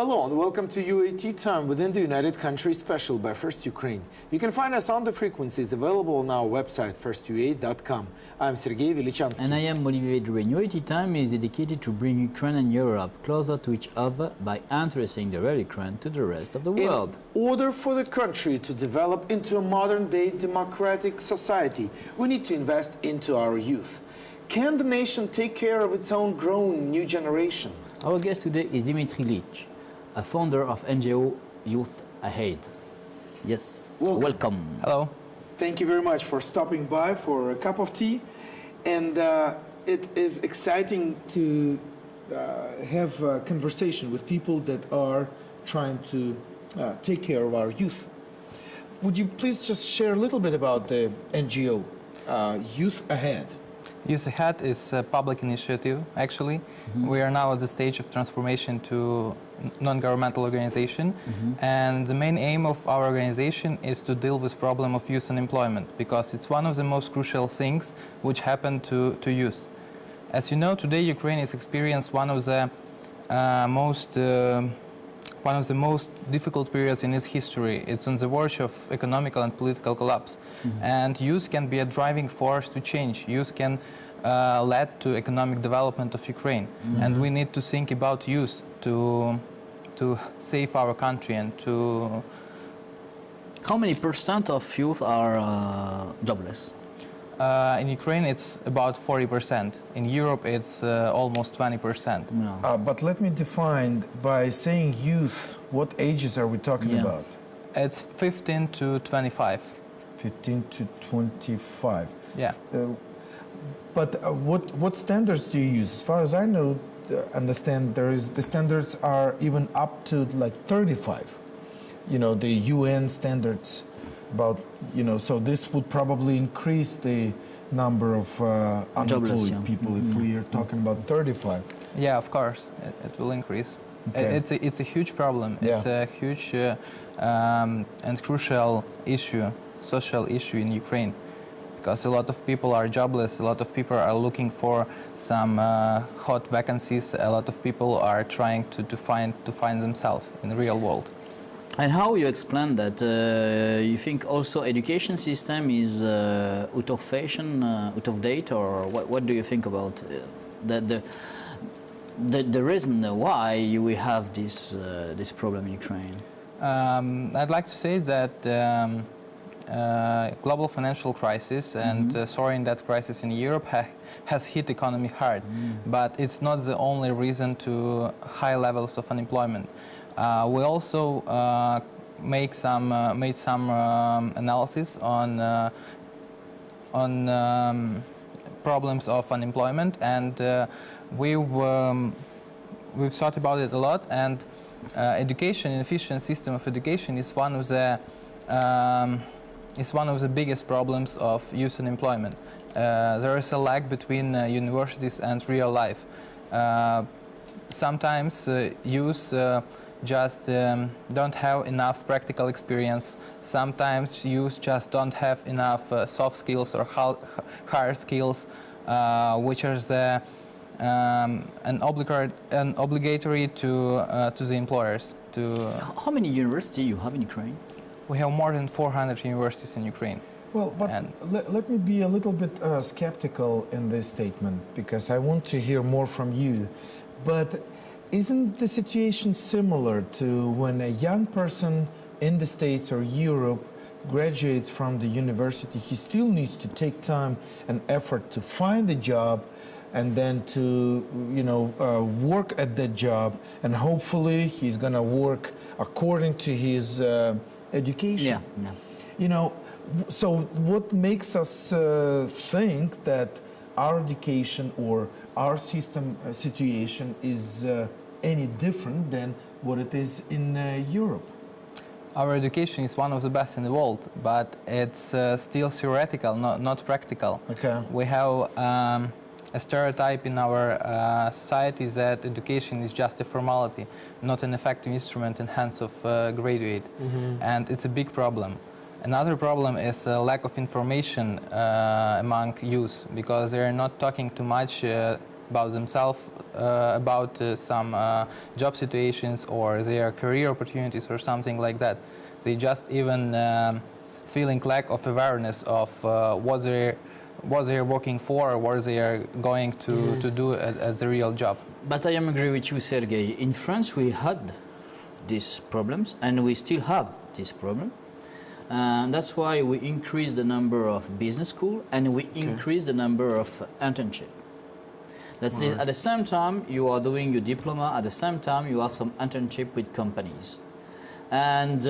Hello and welcome to UAT Time within the United Countries Special by First Ukraine. You can find us on the frequencies available on our website, firstua.com. I'm Sergey, Velichanskiy. And I am Olivier. UAT Time is dedicated to bring Ukraine and Europe closer to each other by introducing the Velichanskiy to the rest of the world. In order for the country to develop into a modern-day democratic society, we need to invest into our youth. Can the nation take care of its own growing new generation? Our guest today is Dmytro Lyvch, a founder of NGO Youth Ahead. Yes, welcome. Hello. Thank you very much for stopping by for a cup of tea. And it is exciting to have a conversation with people that are trying to take care of our youth. Would you please just share a little bit about the NGO Youth Ahead? Youth Ahead is a public initiative, actually. We are now at the stage of transformation to non-governmental organization. And the main aim of our organization is to deal with problem of youth unemployment, because it's one of the most crucial things which happen to youth. As you know, today Ukraine is experiencing one of the most difficult periods in its history. It's on the verge of economical and political collapse. And youth can be a driving force to change. Youth can lead to economic development of Ukraine. And we need to think about youth to save our country and to... How many % of youth are jobless? In Ukraine, it's about 40%. In Europe, it's almost 20%. No. But let me define by saying youth, what ages are we talking about? It's 15 to 25. 15 to 25. Yeah. But what standards do you use? As far as I know, understand the standards are even up to like 35. You know, the UN standards about, you know, so this would probably increase the number of unemployed people if we are talking about 35. Yeah, of course, it will increase. Okay. It's a huge problem. It's a huge and crucial issue, social issue in Ukraine, because a lot of people are jobless, a lot of people are looking for some hot vacancies, a lot of people are trying to find themselves in the real world. And how you explain that you think also education system is out of fashion, out of date, or what do you think about the reason why we have this problem in Ukraine? I'd like to say that global financial crisis and soaring debt crisis in Europe has hit economy hard, but it's not the only reason to high levels of unemployment. We also made some analysis on problems of unemployment, and we've thought about it a lot. And education, an efficient system of education, is one of the biggest problems of youth unemployment. There is a lag between universities and real life. Sometimes youth just don't have enough practical experience. Sometimes youth just don't have enough soft skills or hard skills, which are obligatory to the employers. How many universities you have in Ukraine? We have more than 400 universities in Ukraine. Well, but let me be a little bit skeptical in this statement, because I want to hear more from you. But isn't the situation similar to when a young person in the States or Europe graduates from the university? He still needs to take time and effort to find a job, and then to, you know, work at that job, and hopefully he's going to work according to his education. Yeah. You know, so what makes us think that our education or our situation is any different than what it is in Europe? Our education is one of the best in the world, but it's still theoretical, not practical. Okay. We have a stereotype in our society that education is just a formality, not an effective instrument in hands of graduate, and it's a big problem. Another problem is a lack of information among youth, because they're not talking too much about themselves, about some job situations or their career opportunities or something like that. They just even feeling lack of awareness of what they're working for or what they are going to do as a real job. But I am agree with you, Sergey. In France, we had these problems, and we still have this problem. That's why we increase the number of business schools, and we increase the number of internships. That's it. At the same time, you are doing your diploma. At the same time, you have some internship with companies. And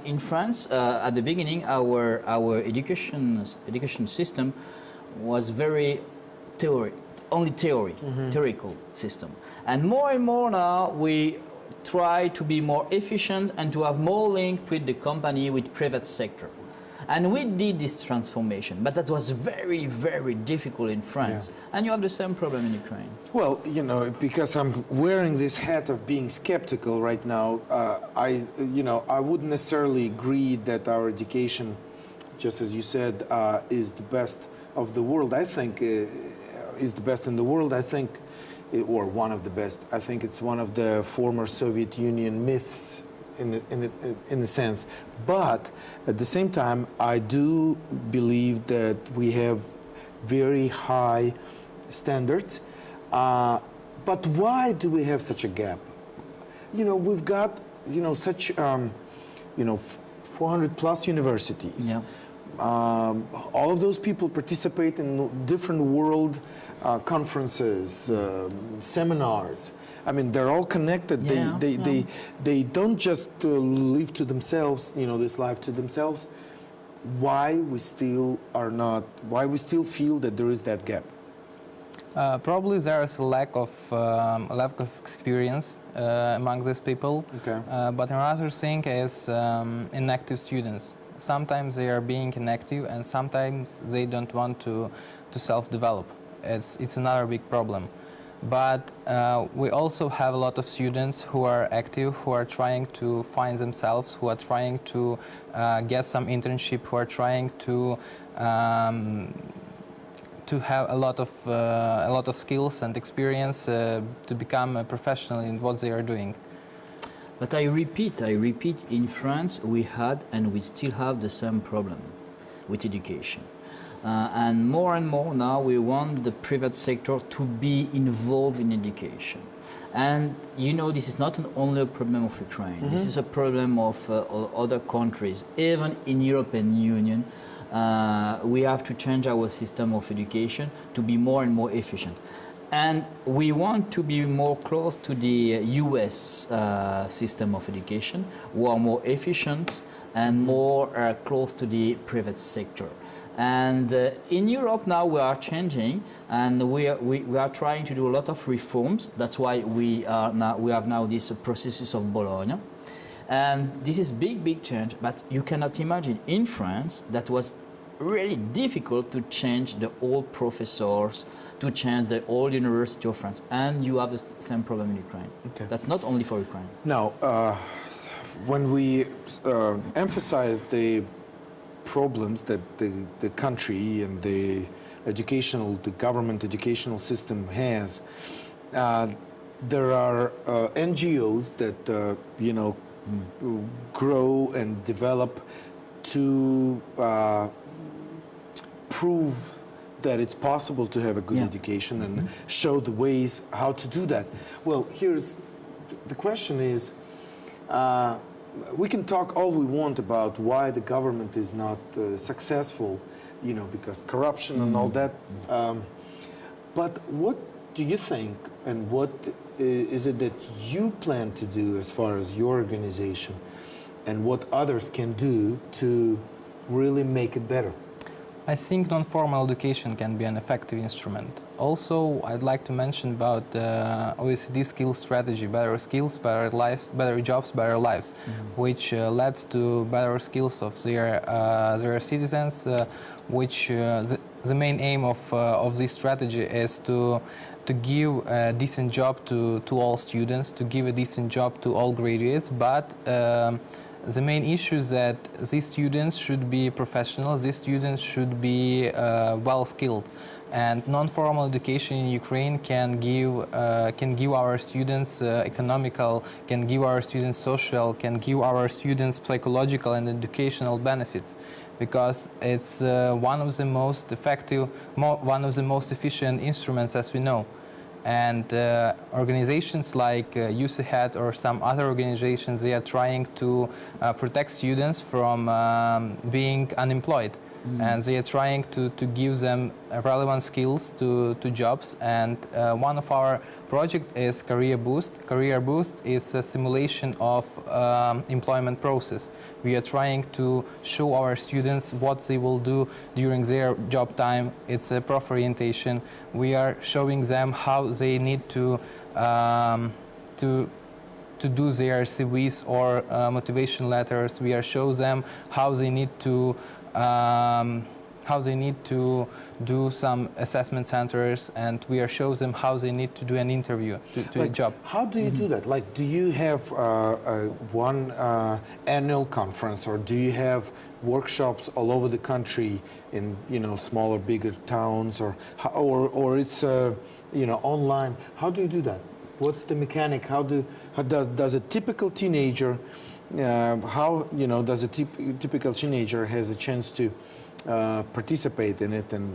in France, at the beginning, our education system was very theoretical system. And more now, we try to be more efficient and to have more link with the company, with private sector. And we did this transformation, but that was very, very difficult in France. Yeah. And you have the same problem in Ukraine. Well, you know, because I'm wearing this hat of being skeptical right now, I wouldn't necessarily agree that our education, just as you said, is the best of the world. I think is the best in the world. I think, or one of the best. I think it's one of the former Soviet Union myths in a sense. But at the same time, I do believe that we have very high standards. But why do we have such a gap? You know, we've got, such, 400 plus universities. Yeah. All of those people participate in different world conferences, seminars. I mean, they're all connected. Yeah, they don't just live to themselves, this life to themselves. Why we still feel that there is that gap? Probably there is a lack of experience among these people. Okay. But another thing is inactive students. Sometimes they are being inactive, and sometimes they don't want to self-develop. It's another big problem. But we also have a lot of students who are active, who are trying to find themselves, who are trying to get some internship, who are trying to have a lot of skills and experience to become a professional in what they are doing. But I repeat, in France we had and we still have the same problem with education. And more now we want the private sector to be involved in education. And this is not only a problem of Ukraine. Mm-hmm. This is a problem of other countries. Even in European Union, we have to change our system of education to be more and more efficient. And we want to be more close to the US system of education, who are more efficient and more close to the private sector. And in Europe now we are changing, and we are trying to do a lot of reforms. That's why we have now these processes of Bologna. And this is big change, but you cannot imagine in France that was really difficult to change the old professors, to change the old University of France, and you have the same problem in Ukraine. Okay. That's not only for Ukraine. Now, when we emphasize the problems that the country and the government educational system has, there are NGOs that grow and develop to prove that it's possible to have a good education and show the ways how to do that. Well, here's the question is, we can talk all we want about why the government is not successful, because corruption and all that. But what do you think, and what is it that you plan to do as far as your organization, and what others can do to really make it better? I think non-formal education can be an effective instrument. Also, I'd like to mention about the OECD skills strategy, better skills, better lives, better jobs, better lives, which leads to better skills of their citizens, which the main aim of this strategy is to give a decent job to all students, to give a decent job to all graduates, but the main issue is that these students should be professionals, these students should be well skilled. And non-formal education in Ukraine can give our students economical, can give our students social, can give our students psychological and educational benefits, because it's one of the most effective, one of the most efficient instruments, as we know. And organizations like Youth Ahead or some other organizations, they are trying to protect students from being unemployed. And they are trying to give them relevant skills to jobs. And one of our projects is Career Boost. Career Boost is a simulation of employment process. We are trying to show our students what they will do during their job time. It's a prof orientation. We are showing them how they need to do their CVs or motivation letters. We are showing them how they need to do some assessment centers, and we are showing them how they need to do an interview to a job. How do you do that? Like, do you have one annual conference, or do you have workshops all over the country in smaller, bigger towns, or it's online? How do you do that? What's the mechanic? How does a typical teenager? Does a typical teenager has a chance to participate in it, and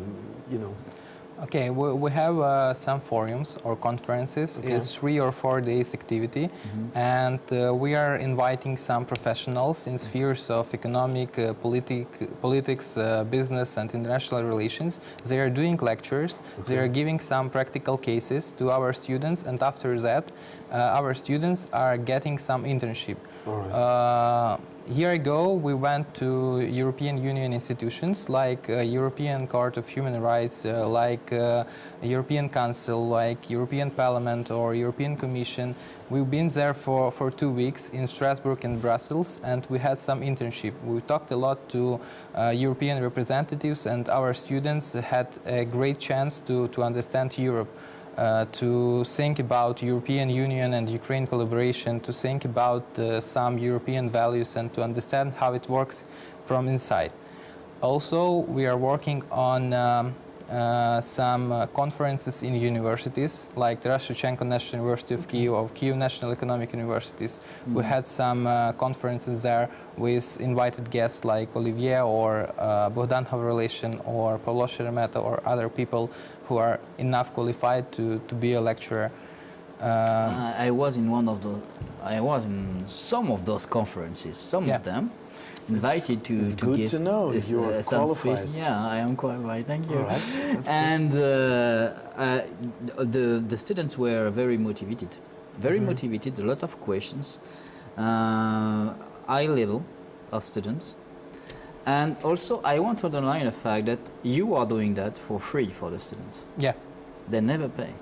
Okay, we have some forums or conferences. Okay. It's 3 or 4 days activity, and we are inviting some professionals in spheres of economic, politics, business, and international relations. They are doing lectures. Okay. They are giving some practical cases to our students, and after that, our students are getting some internship. All right. Year ago, we went to European Union institutions like European Court of Human Rights, like European Council, like European Parliament or European Commission. We've been there for 2 weeks in Strasbourg and Brussels, and we had some internship. We talked a lot to European representatives, and our students had a great chance to understand Europe. To think about European Union and Ukraine collaboration, to think about some European values, and to understand how it works from inside. Also, we are working on some conferences in universities, like the Velichanskiy National University of Kyiv or Kyiv National Economic Universities. We had some conferences there with invited guests like Olivier or Bogdan Havrelyshin or Pavlo Sheremeto or other people who are enough qualified to be a lecturer. I was in some of those conferences, some of them. Invited to it's good give to know you are qualified. Yeah, I am qualified. Thank you. All right. And the students were very motivated, motivated. A lot of questions, high level of students, and also I want to underline the fact that you are doing that for free for the students. Yeah, they never pay.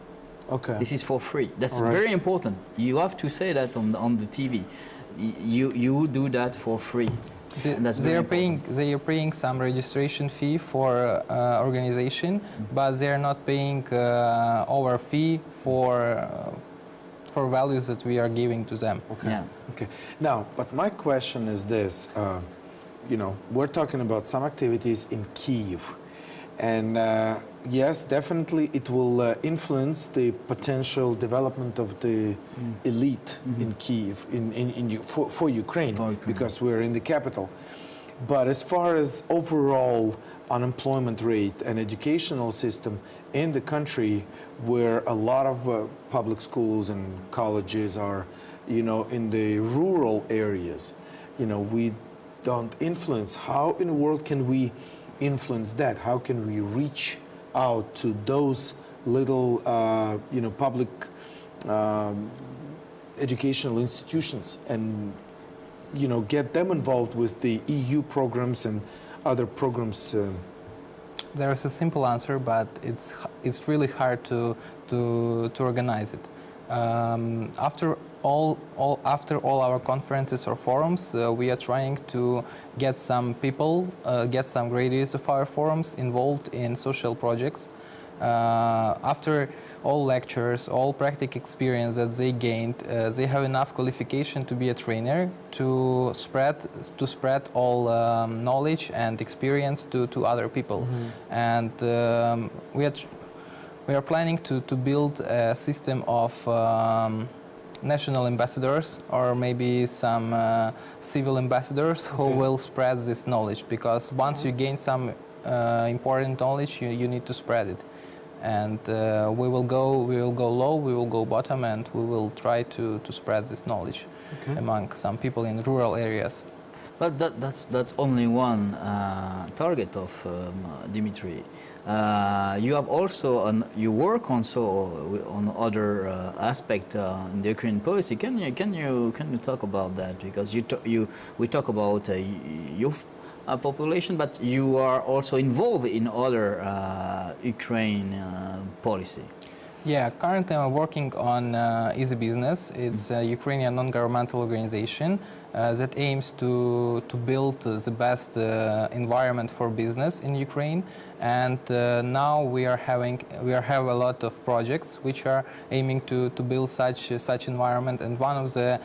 Okay. This is for free. That's right. very important. You have to say that on the TV. You do that for free. They are paying some registration fee for organization, but they are not paying our fee for values that we are giving to them. Okay. Yeah. Okay. Now, but my question is this: we're talking about some activities in Kyiv, and yes, definitely it will influence the potential development of the elite in Kyiv, for Ukraine, because we're in the capital. But as far as overall unemployment rate and educational system in the country, where a lot of public schools and colleges are, in the rural areas, we don't influence. How in the world can we influence that? How can we reach out to those little, public educational institutions and, get them involved with the EU programs and other programs? There is a simple answer, but it's really hard to organize it. After all our conferences or forums, we are trying to get some people, get some graduates of our forums involved in social projects. After all lectures, all practical experience that they gained, they have enough qualification to be a trainer to spread all knowledge and experience to other people. And we are planning to build a system of national ambassadors, or maybe some civil ambassadors who will spread this knowledge, because once you gain some important knowledge, you need to spread it. And we will go low, we will go bottom, and we will try to spread this knowledge among some people in rural areas. But that's only one target of Dmytro. You have also you work also on other aspect in the Ukrainian policy. Can you talk about that? Because we talk about youth population, but you are also involved in other Ukraine policy. Yeah, currently I'm working on Easy Business. It's a Ukrainian non-governmental organization that aims to build the best environment for business in Ukraine. And now we have a lot of projects which are aiming to build such environment. And one of the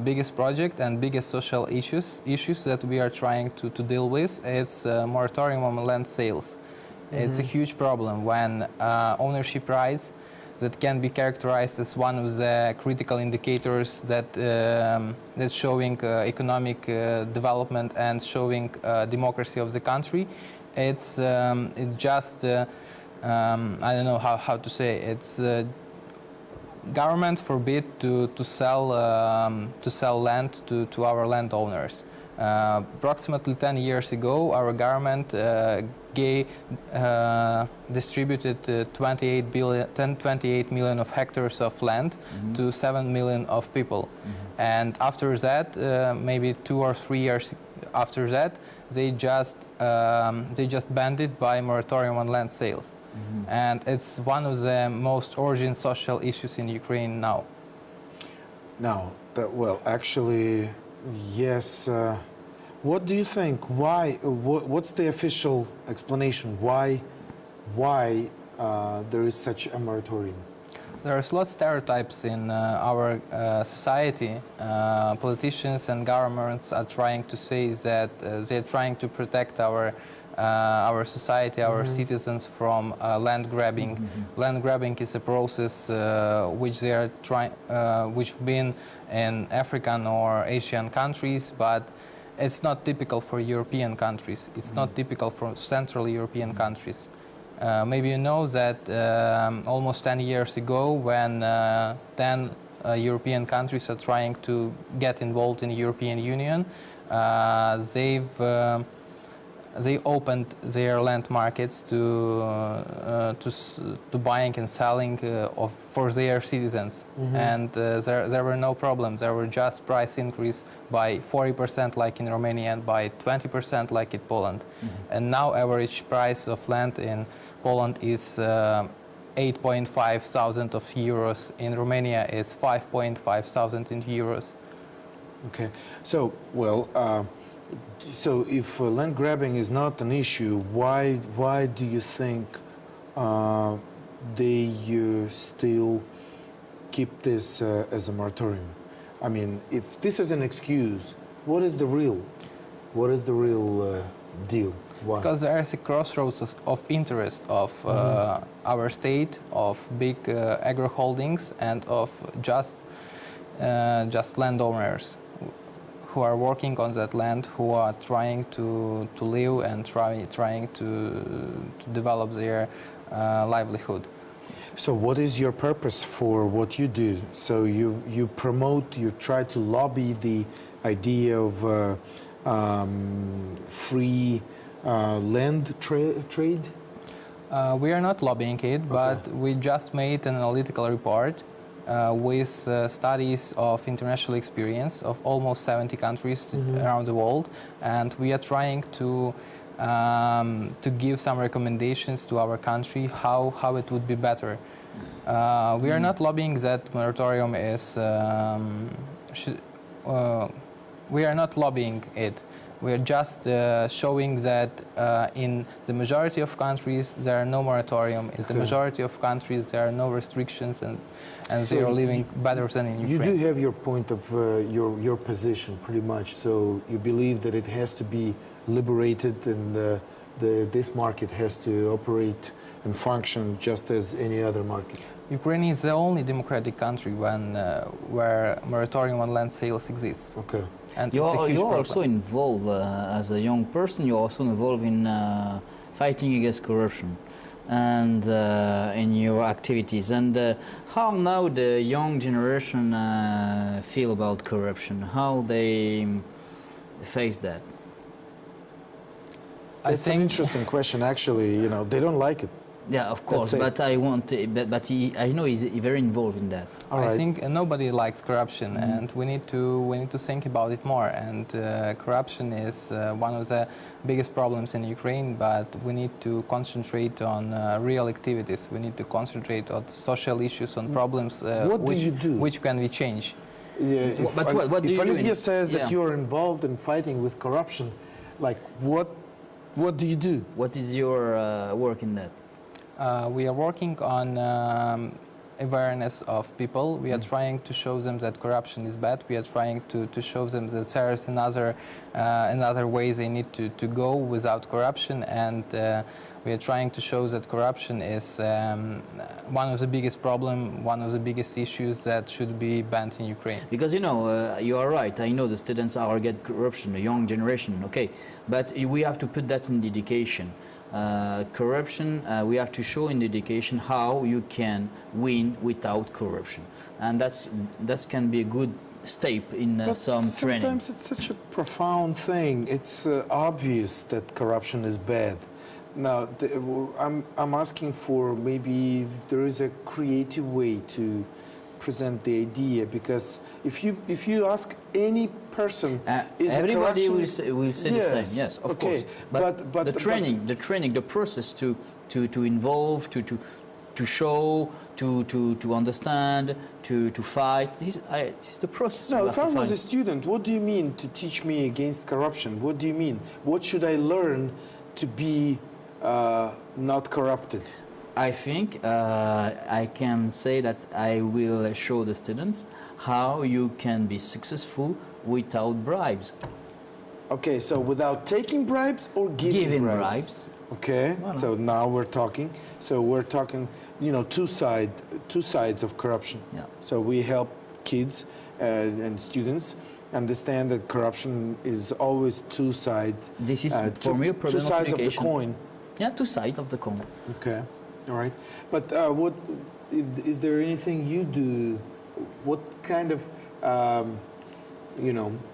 biggest project and biggest social issues that we are trying to deal with is moratorium on land sales. It's a huge problem when ownership rights that can be characterized as one of the critical indicators that showing economic development and showing democracy of the country. It's just I don't know how to say it. It's government forbid to sell land to our landowners. Approximately 10 years ago, our government distributed 28 million of hectares of land to 7 million of people. And after that, maybe 2 or 3 years after that, they just banned it by moratorium on land sales. And it's one of the most urgent social issues in Ukraine now. Now, well, actually, yes. What do you think? Why? What's the official explanation? Why there is such a moratorium? There are lots of stereotypes in our society. Politicians and governments are trying to say that they're trying to protect our society, our citizens from land grabbing. Land grabbing is a process which they are which been in African or Asian countries, but it's not typical for European countries. It's not typical for Central European countries. Maybe you know that almost 10 years ago, when 10 European countries are trying to get involved in the European Union, they opened their land markets to buying and selling for their citizens, and there were no problems. There were just price increase by 40% like in Romania and by 20% like in Poland. And now average price of land in Poland is 8.5 thousand of euros. In Romania, it's 5.5 thousand in euros. Okay, so well. So if land grabbing is not an issue, why do you think they still keep this as a moratorium? I mean, if this is an excuse, what is the real deal? Why? Because there is a crossroads of interest of our state, of big agro holdings, and of just landowners who are working on that land, who are trying to live and trying to develop their livelihood. So what is your purpose for what you do? So you promote, you try to lobby the idea of free land trade? We are not lobbying it, but we just made an analytical report with studies of international experience of almost 70 countries around the world, and we are trying to give some recommendations to our country how it would be better. We are not lobbying that moratorium is. We are not lobbying it. We're just showing that in the majority of countries there are no moratorium. In the majority of countries there are no restrictions, and So they are living better than in You Ukraine. do have your point of your position pretty much. So you believe that it has to be liberated, and this market has to operate and function just as any other market. Ukraine is the only democratic country where moratorium on land sales exists. Okay. And it's a huge You're problem. also involved as a young person. You're also involved in fighting against corruption, and in your activities. And how now the young generation feel about corruption? How they face that? It's an interesting question, actually. You know, they don't like it. Yeah, of course. But I want, but I know he's very involved in that. All right. I think nobody likes corruption, and we need to think about it more. And corruption is one of the biggest problems in Ukraine. But we need to concentrate on real activities. We need to concentrate on social issues, on problems which can we change. Yeah, What do you do? Olivier says that Yeah. you're involved in fighting with corruption, like what do you do? What is your work in that? We are working on awareness of people. We are trying to show them that corruption is bad. We are trying to show them that there is another ways they need to go without corruption. And we are trying to show that corruption is one of the biggest problem, one of the biggest issues that should be banned in Ukraine. Because you are right. I know the students are against corruption, the young generation. Okay, but we have to put that in the education. Corruption, we have to show in the education how you can win without corruption, and that can be a good step in some training. Sometimes it's such a profound thing. It's obvious that corruption is bad. Now, I'm asking for maybe if there is a creative way to present the idea, because if you ask any person, is everybody corruption... will say the same. Yes, of course. But the training, the process to involve, to show, to understand, to fight. This is the process. No, if I was a student, what do you mean to teach me against corruption? What do you mean? What should I learn to be not corrupted? I think I can say that I will show the students how you can be successful without bribes. Okay, so without taking bribes or giving bribes? Okay, so now we're talking. So we're talking, two sides of corruption. Yeah. So we help kids and students understand that corruption is always two sides. This is for me a problem two sides of the communication. coin. Yeah, two sides of the coin. Okay, all right. But is there anything you do? What kind of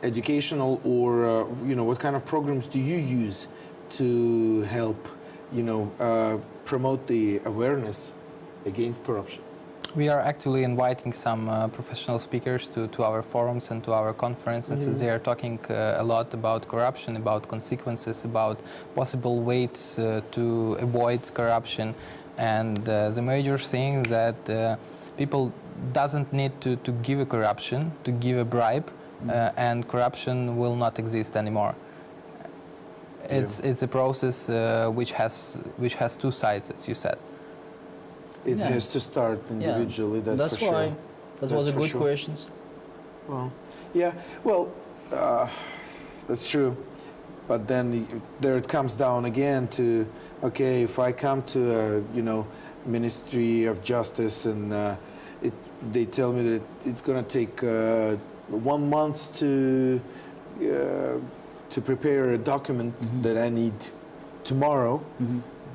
educational or what kind of programs do you use to help promote the awareness against corruption? We are actively inviting some professional speakers to our forums and to our conferences. They are talking a lot about corruption, about consequences, about possible ways to avoid corruption. And the major thing that people doesn't need to give a corruption, to give a bribe, and corruption will not exist anymore. It's a process which has two sides, as you said. It has to start individually. Yeah. That's for why. sure. That was a good sure. questions. Well, yeah. Well, that's true. But then there it comes down again to, okay, if I come to Ministry of Justice and they tell me that it's going to take 1 month to prepare a document that I need tomorrow.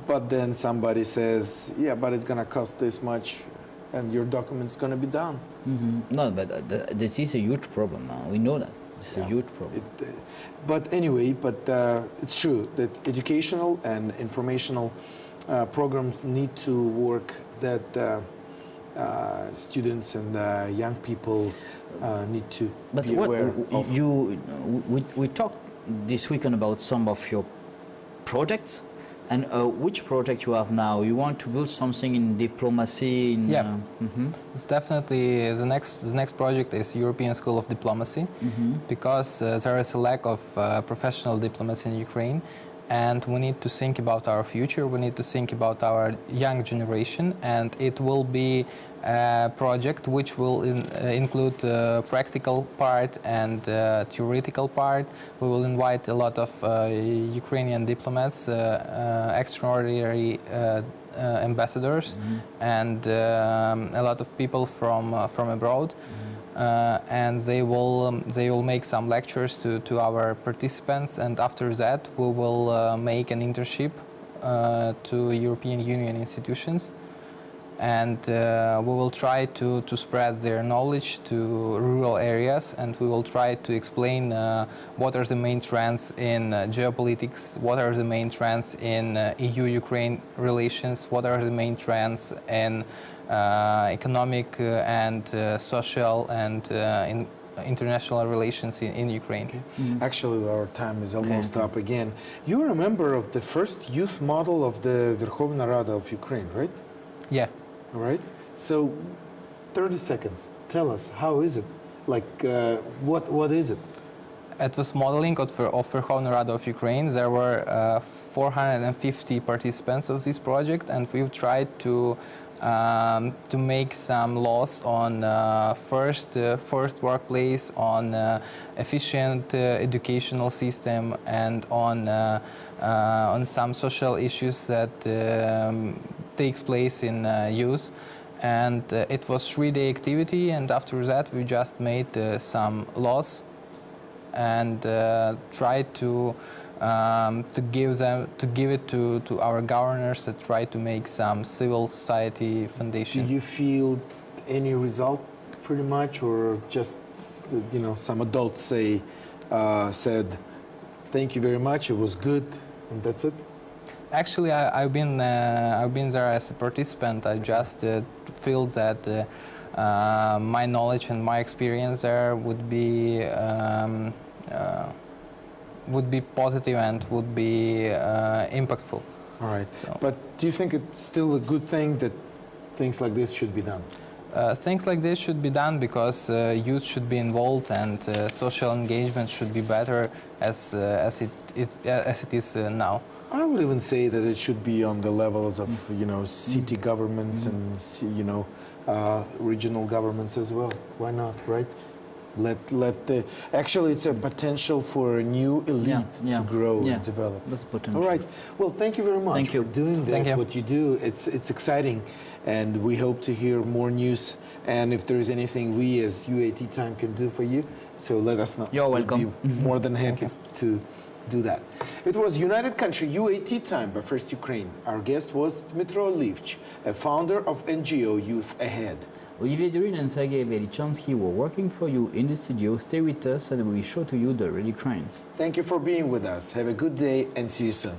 But then somebody says, yeah, but it's going to cost this much and your document's going to be done. No, but this is a huge problem now. We know that. It's a huge problem. But anyway, it's true that educational and informational programs need to work, that students and young people need to be aware of. We talked this weekend about some of your projects, And which project you have now? You want to build something in diplomacy? In, Yeah, it's definitely the next project is European School of Diplomacy, because there is a lack of professional diplomats in Ukraine, and we need to think about our future. We need to think about our young generation, and it will be a project which will include practical part and theoretical part. We will invite a lot of Ukrainian diplomats, extraordinary ambassadors, and a lot of people from abroad. And they will make some lectures to our participants, and after that we will make an internship to European Union institutions, and we will try to spread their knowledge to rural areas, and we will try to explain what are the main trends in geopolitics, what are the main trends in EU-Ukraine relations, what are the main trends in economic and social and international relations in Ukraine. Actually, our time is almost up again. You're a member of the first youth model of the Verkhovna Rada of Ukraine, right? Yeah. All right. So, 30 seconds. Tell us, how is it? Like, what is it? It was modeling of Verkhovna Rada of Ukraine. There were 450 participants of this project, and we've tried to make some laws on first workplace, on efficient educational system, and on some social issues that takes place in youth. And it was 3-day activity, and after that we just made some laws and tried to give it to our governors that try to make some civil society foundation. Do you feel any result, pretty much, or just some adults said, "Thank you very much, it was good," and that's it? Actually, I've been there as a participant. I just feel that my knowledge and my experience there would be positive and would be impactful. All right. So. But do you think it's still a good thing that things like this should be done? Things like this should be done because youth should be involved, and social engagement should be better as it is now. I would even say that it should be on the levels of city governments and regional governments as well. Why not, right? Actually, it's a potential for a new elite to grow and develop. That's potential. All right. Well, thank you very much for doing this. What you do, it's exciting, and we hope to hear more news. And if there is anything we as UAT Time can do for you, so let us know. You're welcome. We'll be more than happy to do that. It was United Country UAT Time by First Ukraine. Our guest was Dmytro Lyvch, a founder of NGO Youth Ahead. Olivier Vedrine and Sergey Velichanskiy were working for you in the studio. Stay with us and we will show to you the real Ukraine. Thank you for being with us. Have a good day and see you soon.